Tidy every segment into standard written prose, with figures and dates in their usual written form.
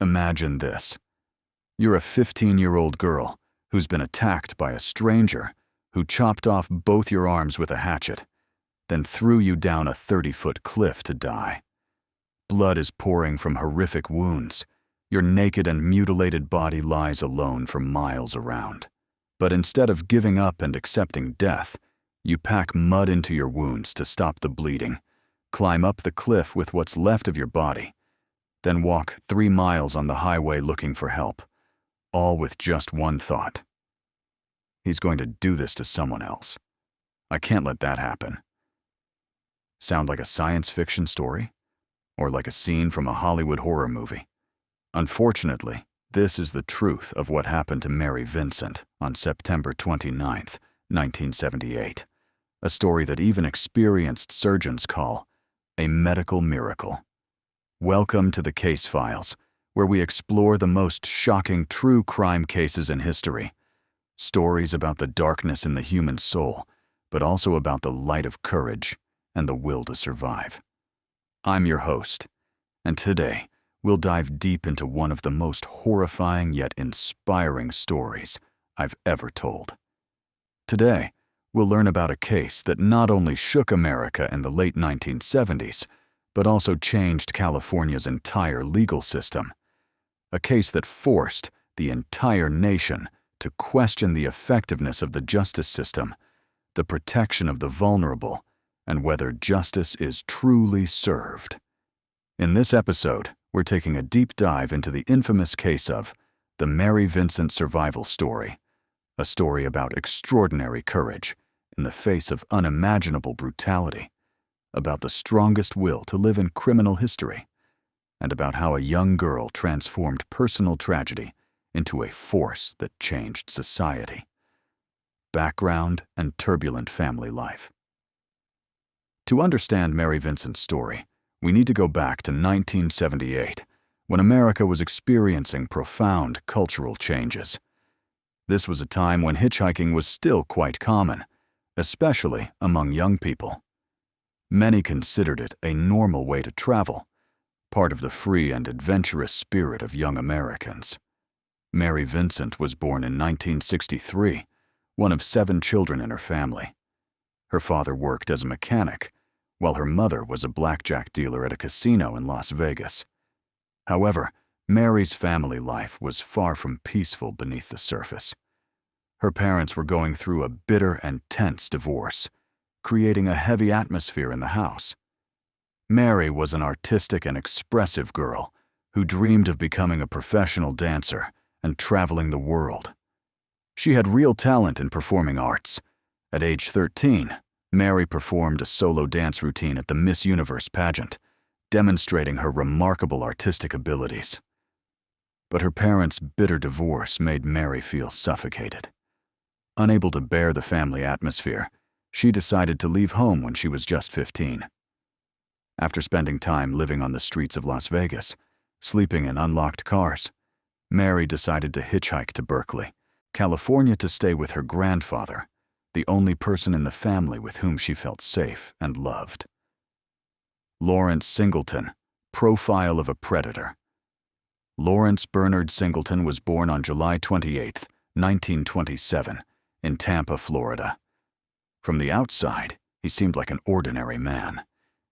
Imagine this. You're a 15-year-old girl who's been attacked by a stranger who chopped off both your arms with a hatchet, then threw you down a 30-foot cliff to die. Blood is pouring from horrific wounds. Your naked and mutilated body lies alone for miles around. But instead of giving up and accepting death, you pack mud into your wounds to stop the bleeding, climb up the cliff with what's left of your body, then walk 3 miles on the highway looking for help, all with just one thought. He's going to do this to someone else. I can't let that happen. Sound like a science fiction story? Or like a scene from a Hollywood horror movie? Unfortunately, this is the truth of what happened to Mary Vincent on September 29, 1978, a story that even experienced surgeons call a medical miracle. Welcome to the Case Files, where we explore the most shocking true crime cases in history. Stories about the darkness in the human soul, but also about the light of courage and the will to survive. I'm your host, and today we'll dive deep into one of the most horrifying yet inspiring stories I've ever told. Today, we'll learn about a case that not only shook America in the late 1970s, but also changed California's entire legal system. A case that forced the entire nation to question the effectiveness of the justice system, the protection of the vulnerable, and whether justice is truly served. In this episode, we're taking a deep dive into the infamous case of the Mary Vincent survival story, a story about extraordinary courage in the face of unimaginable brutality, about the strongest will to live in criminal history, and about how a young girl transformed personal tragedy into a force that changed society. Background and turbulent family life. To understand Mary Vincent's story, we need to go back to 1978, when America was experiencing profound cultural changes. This was a time when hitchhiking was still quite common, especially among young people. Many considered it a normal way to travel, part of the free and adventurous spirit of young Americans. Mary Vincent was born in 1963, one of 7 children in her family. Her father worked as a mechanic, while her mother was a blackjack dealer at a casino in Las Vegas. However, Mary's family life was far from peaceful beneath the surface. Her parents were going through a bitter and tense divorce, creating a heavy atmosphere in the house. Mary was an artistic and expressive girl who dreamed of becoming a professional dancer and traveling the world. She had real talent in performing arts. At age 13, Mary performed a solo dance routine at the Miss Universe pageant, demonstrating her remarkable artistic abilities. But her parents' bitter divorce made Mary feel suffocated. Unable to bear the family atmosphere, she decided to leave home when she was just 15. After spending time living on the streets of Las Vegas, sleeping in unlocked cars, Mary decided to hitchhike to Berkeley, California, to stay with her grandfather, the only person in the family with whom she felt safe and loved. Lawrence Singleton, profile of a predator. Lawrence Bernard Singleton was born on July 28, 1927, in Tampa, Florida. From the outside, he seemed like an ordinary man.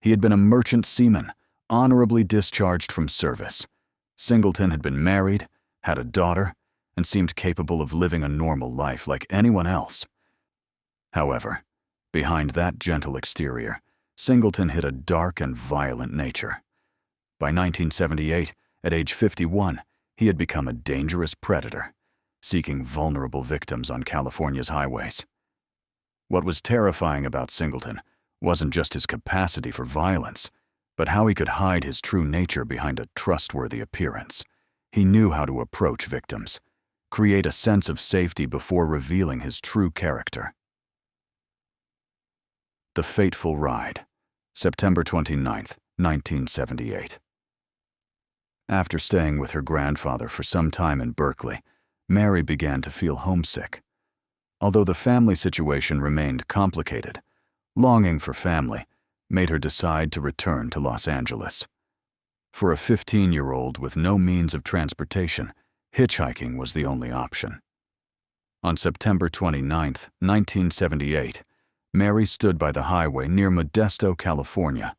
He had been a merchant seaman, honorably discharged from service. Singleton had been married, had a daughter, and seemed capable of living a normal life like anyone else. However, behind that gentle exterior, Singleton hid a dark and violent nature. By 1978, at age 51, he had become a dangerous predator, seeking vulnerable victims on California's highways. What was terrifying about Singleton wasn't just his capacity for violence, but how he could hide his true nature behind a trustworthy appearance. He knew how to approach victims, create a sense of safety before revealing his true character. The Fateful Ride, September 29, 1978. After staying with her grandfather for some time in Berkeley, Mary began to feel homesick. Although the family situation remained complicated, longing for family made her decide to return to Los Angeles. For a 15-year-old with no means of transportation, hitchhiking was the only option. On September 29, 1978, Mary stood by the highway near Modesto, California,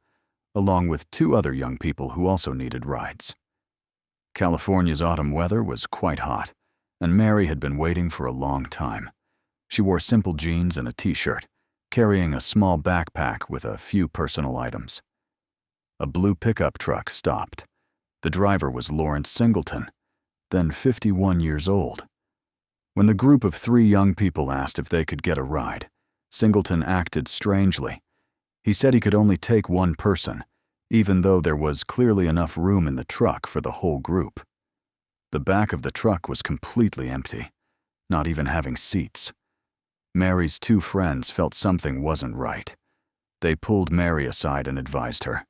along with two other young people who also needed rides. California's autumn weather was quite hot, and Mary had been waiting for a long time. She wore simple jeans and a t-shirt, carrying a small backpack with a few personal items. A blue pickup truck stopped. The driver was Lawrence Singleton, then 51 years old. When the group of three young people asked if they could get a ride, Singleton acted strangely. He said he could only take one person, even though there was clearly enough room in the truck for the whole group. The back of the truck was completely empty, not even having seats. Mary's two friends felt something wasn't right. They pulled Mary aside and advised her,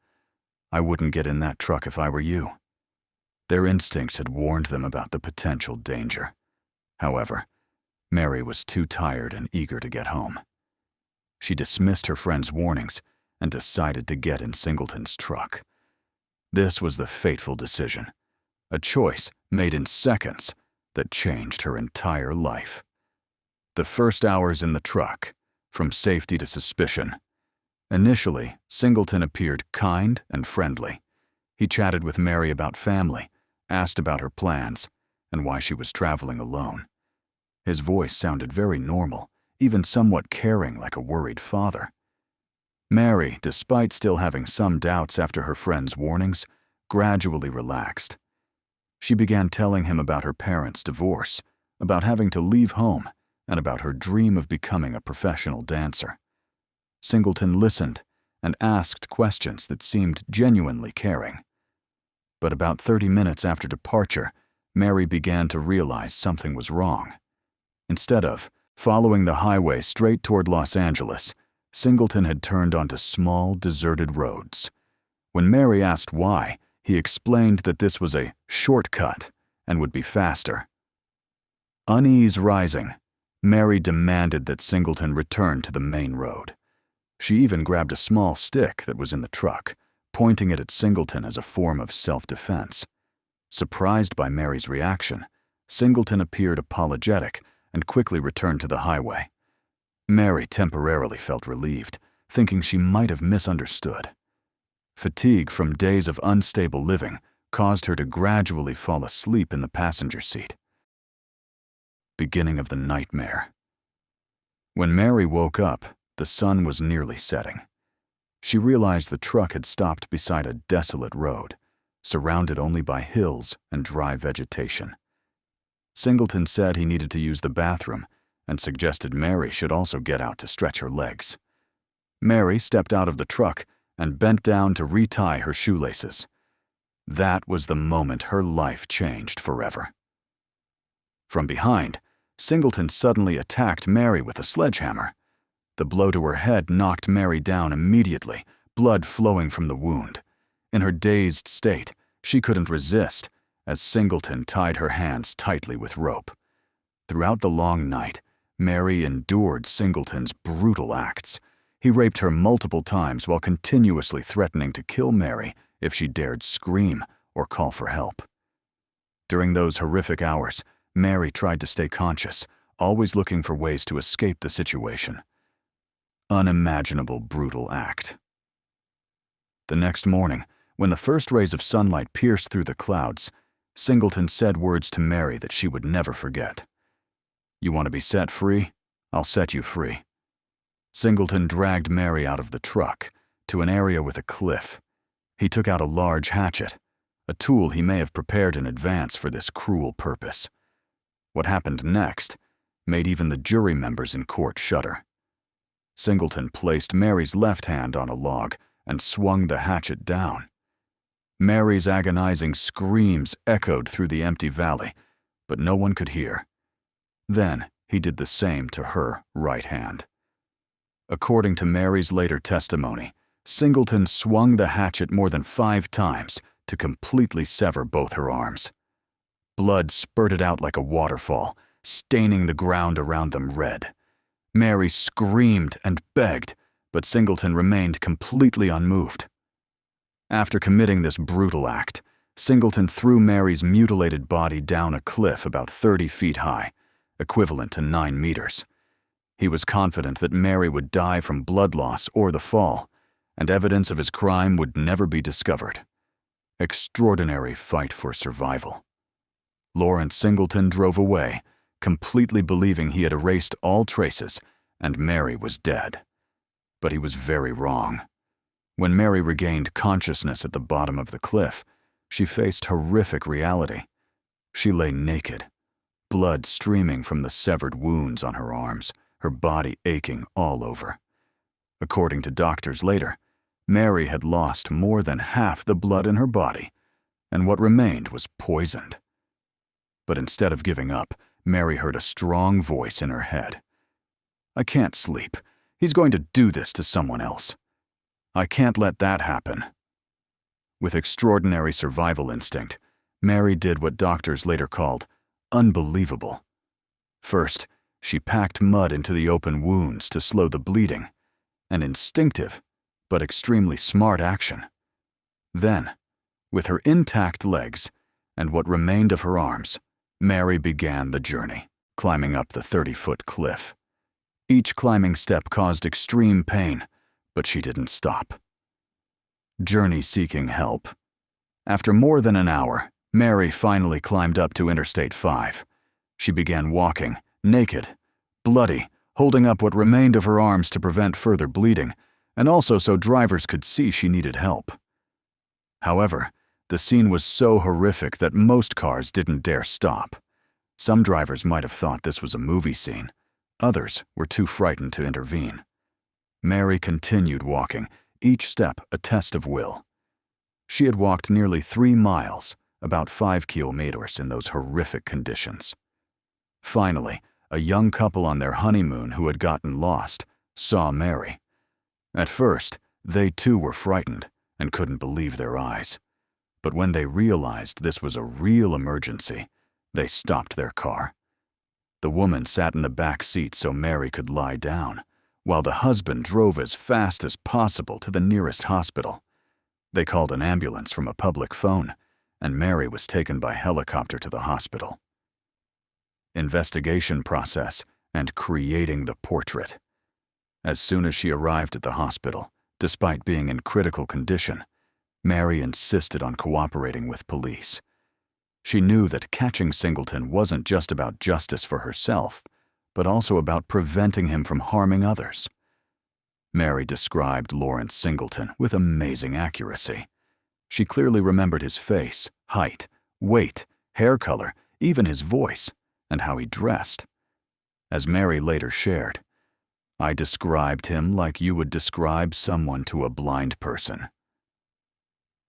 "I wouldn't get in that truck if I were you." Their instincts had warned them about the potential danger. However, Mary was too tired and eager to get home. She dismissed her friends' warnings and decided to get in Singleton's truck. This was the fateful decision, a choice made in seconds that changed her entire life. The first hours in the truck, from safety to suspicion. Initially, Singleton appeared kind and friendly. He chatted with Mary about family, asked about her plans, and why she was traveling alone. His voice sounded very normal, even somewhat caring like a worried father. Mary, despite still having some doubts after her friend's warnings, gradually relaxed. She began telling him about her parents' divorce, about having to leave home, and about her dream of becoming a professional dancer. Singleton listened and asked questions that seemed genuinely caring. But about 30 minutes after departure, Mary began to realize something was wrong. Instead of following the highway straight toward Los Angeles, Singleton had turned onto small, deserted roads. When Mary asked why, he explained that this was a shortcut and would be faster. Unease rising, Mary demanded that Singleton return to the main road. She even grabbed a small stick that was in the truck, pointing it at Singleton as a form of self-defense. Surprised by Mary's reaction, Singleton appeared apologetic and quickly returned to the highway. Mary temporarily felt relieved, thinking she might have misunderstood. Fatigue from days of unstable living caused her to gradually fall asleep in the passenger seat. Beginning of the nightmare. When Mary woke up, the sun was nearly setting. She realized the truck had stopped beside a desolate road, surrounded only by hills and dry vegetation. Singleton said he needed to use the bathroom and suggested Mary should also get out to stretch her legs. Mary stepped out of the truck and bent down to retie her shoelaces. That was the moment her life changed forever. From behind, Singleton suddenly attacked Mary with a sledgehammer. The blow to her head knocked Mary down immediately, blood flowing from the wound. In her dazed state, she couldn't resist, as Singleton tied her hands tightly with rope. Throughout the long night, Mary endured Singleton's brutal acts. He raped her multiple times while continuously threatening to kill Mary if she dared scream or call for help. During those horrific hours, Mary tried to stay conscious, always looking for ways to escape the situation. Unimaginable brutal act. The next morning, when the first rays of sunlight pierced through the clouds, Singleton said words to Mary that she would never forget. "You want to be set free? I'll set you free." Singleton dragged Mary out of the truck to an area with a cliff. He took out a large hatchet, a tool he may have prepared in advance for this cruel purpose. What happened next made even the jury members in court shudder. Singleton placed Mary's left hand on a log and swung the hatchet down. Mary's agonizing screams echoed through the empty valley, but no one could hear. Then he did the same to her right hand. According to Mary's later testimony, Singleton swung the hatchet more than 5 times to completely sever both her arms. Blood spurted out like a waterfall, staining the ground around them red. Mary screamed and begged, but Singleton remained completely unmoved. After committing this brutal act, Singleton threw Mary's mutilated body down a cliff about 30 feet high, equivalent to 9 meters. He was confident that Mary would die from blood loss or the fall, and evidence of his crime would never be discovered. Extraordinary fight for survival. Lawrence Singleton drove away, completely believing he had erased all traces and Mary was dead. But he was very wrong. When Mary regained consciousness at the bottom of the cliff, she faced horrific reality. She lay naked, blood streaming from the severed wounds on her arms, her body aching all over. According to doctors later, Mary had lost more than half the blood in her body, and what remained was poisoned. But instead of giving up, Mary heard a strong voice in her head. "I can't sleep. He's going to do this to someone else. I can't let that happen." With extraordinary survival instinct, Mary did what doctors later called unbelievable. First, she packed mud into the open wounds to slow the bleeding, an instinctive but extremely smart action. Then, with her intact legs and what remained of her arms, Mary began the journey, climbing up the 30-foot cliff. Each climbing step caused extreme pain, but she didn't stop. Journey-seeking help. After more than an hour, Mary finally climbed up to Interstate 5. She began walking, naked, bloody, holding up what remained of her arms to prevent further bleeding, and also so drivers could see she needed help. However, the scene was so horrific that most cars didn't dare stop. Some drivers might have thought this was a movie scene. Others were too frightened to intervene. Mary continued walking, each step a test of will. She had walked nearly 3 miles, about 5 kilometers in those horrific conditions. Finally, a young couple on their honeymoon who had gotten lost saw Mary. At first, they too were frightened and couldn't believe their eyes. But when they realized this was a real emergency, they stopped their car. The woman sat in the back seat so Mary could lie down, while the husband drove as fast as possible to the nearest hospital. They called an ambulance from a public phone, and Mary was taken by helicopter to the hospital. Investigation process and creating the portrait. As soon as she arrived at the hospital, despite being in critical condition, Mary insisted on cooperating with police. She knew that catching Singleton wasn't just about justice for herself, but also about preventing him from harming others. Mary described Lawrence Singleton with amazing accuracy. She clearly remembered his face, height, weight, hair color, even his voice, and how he dressed. As Mary later shared, "I described him like you would describe someone to a blind person."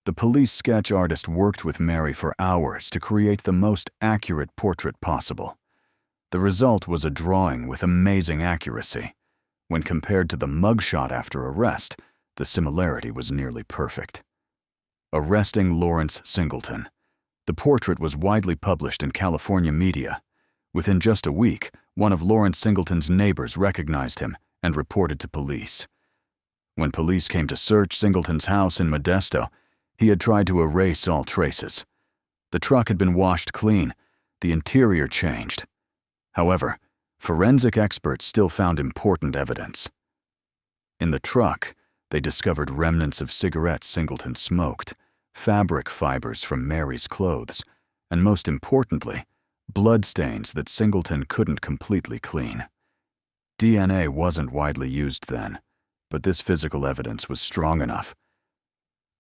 The police sketch artist worked with Mary for hours to create the most accurate portrait possible. The result was a drawing with amazing accuracy. When compared to the mugshot after arrest, the similarity was nearly perfect. Arresting Lawrence Singleton. The portrait was widely published in California media. Within just a week, one of Lawrence Singleton's neighbors recognized him and reported to police. When police came to search Singleton's house in Modesto, he had tried to erase all traces. The truck had been washed clean, the interior changed. However, forensic experts still found important evidence. In the truck, they discovered remnants of cigarettes Singleton smoked, fabric fibers from Mary's clothes, and most importantly, bloodstains that Singleton couldn't completely clean. DNA wasn't widely used then, but this physical evidence was strong enough.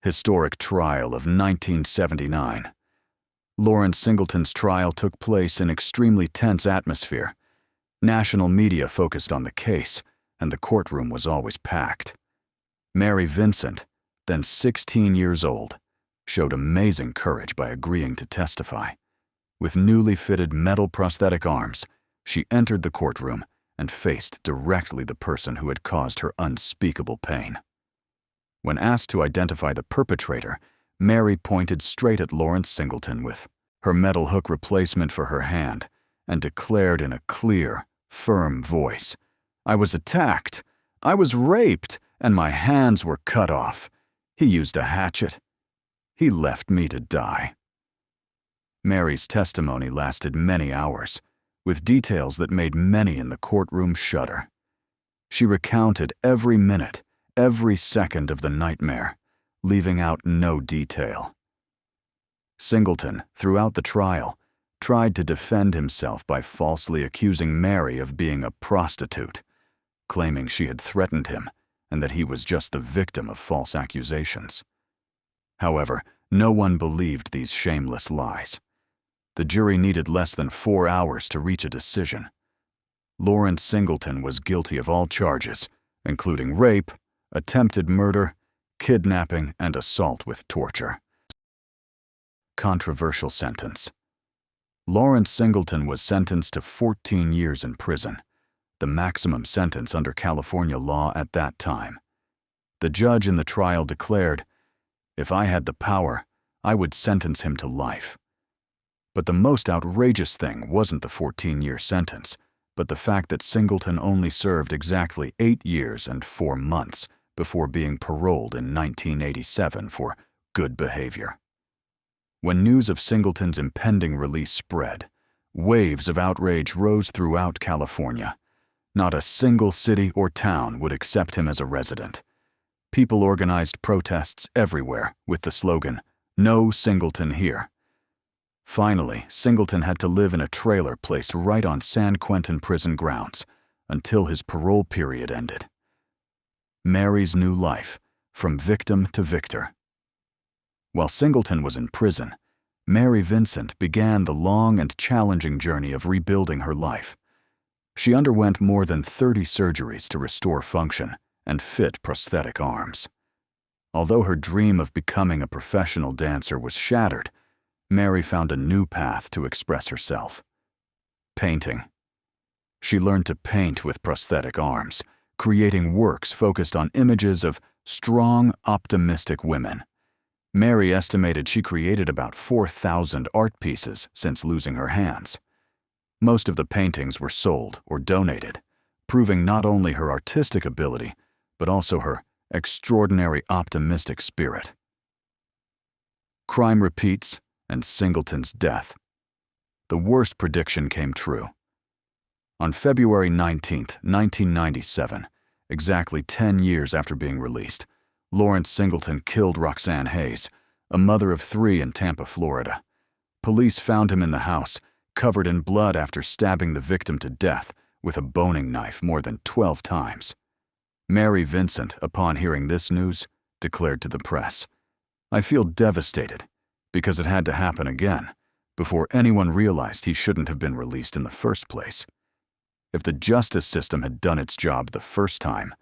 Historic trial of 1979. Lawrence Singleton's trial took place in extremely tense atmosphere. National media focused on the case, and the courtroom was always packed. Mary Vincent, then 16 years old, showed amazing courage by agreeing to testify. With newly fitted metal prosthetic arms, she entered the courtroom and faced directly the person who had caused her unspeakable pain. When asked to identify the perpetrator, Mary pointed straight at Lawrence Singleton with her metal hook replacement for her hand and declared in a clear, firm voice, "I was attacked, I was raped, and my hands were cut off. He used a hatchet, He left me to die." Mary's testimony lasted many hours, with details that made many in the courtroom shudder. She recounted every minute, every second of the nightmare, leaving out no detail. Singleton, throughout the trial, tried to defend himself by falsely accusing Mary of being a prostitute, claiming she had threatened him and that he was just the victim of false accusations. However, no one believed these shameless lies. The jury needed less than 4 hours to reach a decision. Lawrence Singleton was guilty of all charges, including rape, attempted murder, kidnapping, and assault with torture. Controversial sentence. Lawrence Singleton was sentenced to 14 years in prison, the maximum sentence under California law at that time. The judge in the trial declared, "If I had the power, I would sentence him to life." But the most outrageous thing wasn't the 14-year sentence, but the fact that Singleton only served exactly 8 years and 4 months before being paroled in 1987 for good behavior. When news of Singleton's impending release spread, waves of outrage rose throughout California. Not a single city or town would accept him as a resident. People organized protests everywhere with the slogan, "No Singleton here." Finally, Singleton had to live in a trailer placed right on San Quentin prison grounds until his parole period ended. Mary's new life, from victim to victor. While Singleton was in prison, Mary Vincent began the long and challenging journey of rebuilding her life. She underwent more than 30 surgeries to restore function and fit prosthetic arms. Although her dream of becoming a professional dancer was shattered, Mary found a new path to express herself: painting. She learned to paint with prosthetic arms, creating works focused on images of strong, optimistic women. Mary estimated she created about 4,000 art pieces since losing her hands. Most of the paintings were sold or donated, proving not only her artistic ability, but also her extraordinary optimistic spirit. Crime repeats, and Singleton's death. The worst prediction came true. On February 19, 1997, exactly 10 years after being released, Lawrence Singleton killed Roxanne Hayes, a mother of 3 in Tampa, Florida. Police found him in the house, covered in blood after stabbing the victim to death with a boning knife more than 12 times. Mary Vincent, upon hearing this news, declared to the press, "I feel devastated, because it had to happen again, before anyone realized he shouldn't have been released in the first place. If the justice system had done its job the first time,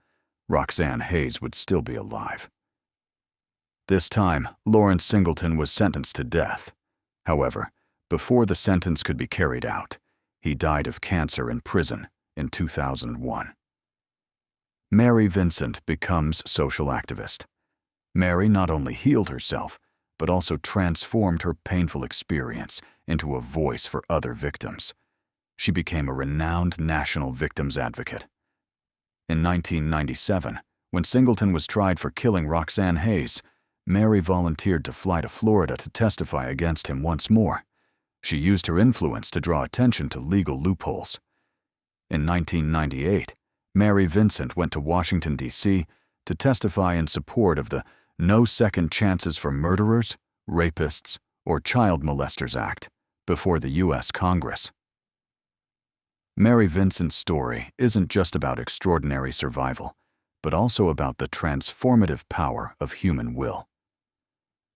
Roxanne Hayes would still be alive." This time, Lawrence Singleton was sentenced to death. However, before the sentence could be carried out, he died of cancer in prison in 2001. Mary Vincent becomes social activist. Mary not only healed herself, but also transformed her painful experience into a voice for other victims. She became a renowned national victims advocate. In 1997, when Singleton was tried for killing Roxanne Hayes, Mary volunteered to fly to Florida to testify against him once more. She used her influence to draw attention to legal loopholes. In 1998, Mary Vincent went to Washington, D.C. to testify in support of the No Second Chances for Murderers, Rapists, or Child Molesters Act before the U.S. Congress. Mary Vincent's story isn't just about extraordinary survival, but also about the transformative power of human will.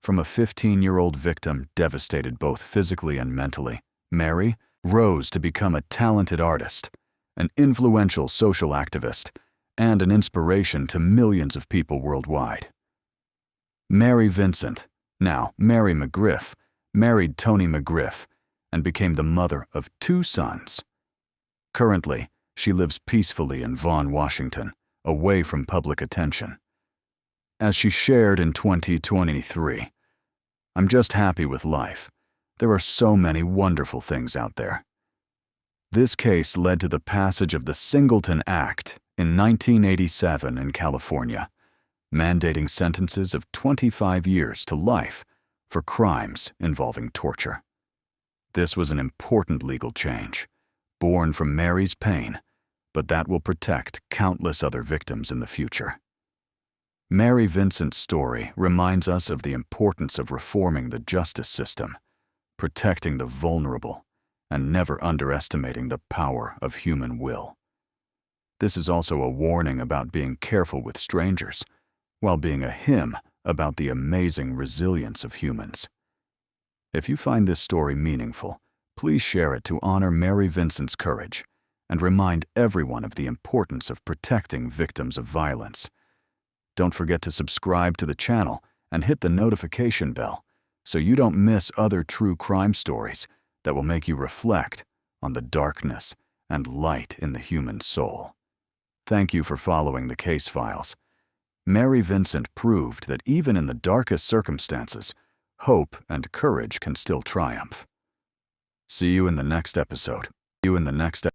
From a 15-year-old victim devastated both physically and mentally, Mary rose to become a talented artist, an influential social activist, and an inspiration to millions of people worldwide. Mary Vincent, now Mary McGriff, married Tony McGriff and became the mother of 2 sons. Currently, she lives peacefully in Vaughan, Washington, away from public attention. As she shared in 2023, "I'm just happy with life. There are so many wonderful things out there." This case led to the passage of the Singleton Act in 1987 in California, mandating sentences of 25 years to life for crimes involving torture. This was an important legal change, born from Mary's pain, but that will protect countless other victims in the future. Mary Vincent's story reminds us of the importance of reforming the justice system, protecting the vulnerable, and never underestimating the power of human will. This is also a warning about being careful with strangers, while being a hymn about the amazing resilience of humans. If you find this story meaningful, please share it to honor Mary Vincent's courage and remind everyone of the importance of protecting victims of violence. Don't forget to subscribe to the channel and hit the notification bell so you don't miss other true crime stories that will make you reflect on the darkness and light in the human soul. Thank you for following the case files. Mary Vincent proved that even in the darkest circumstances, hope and courage can still triumph. See you in the next episode.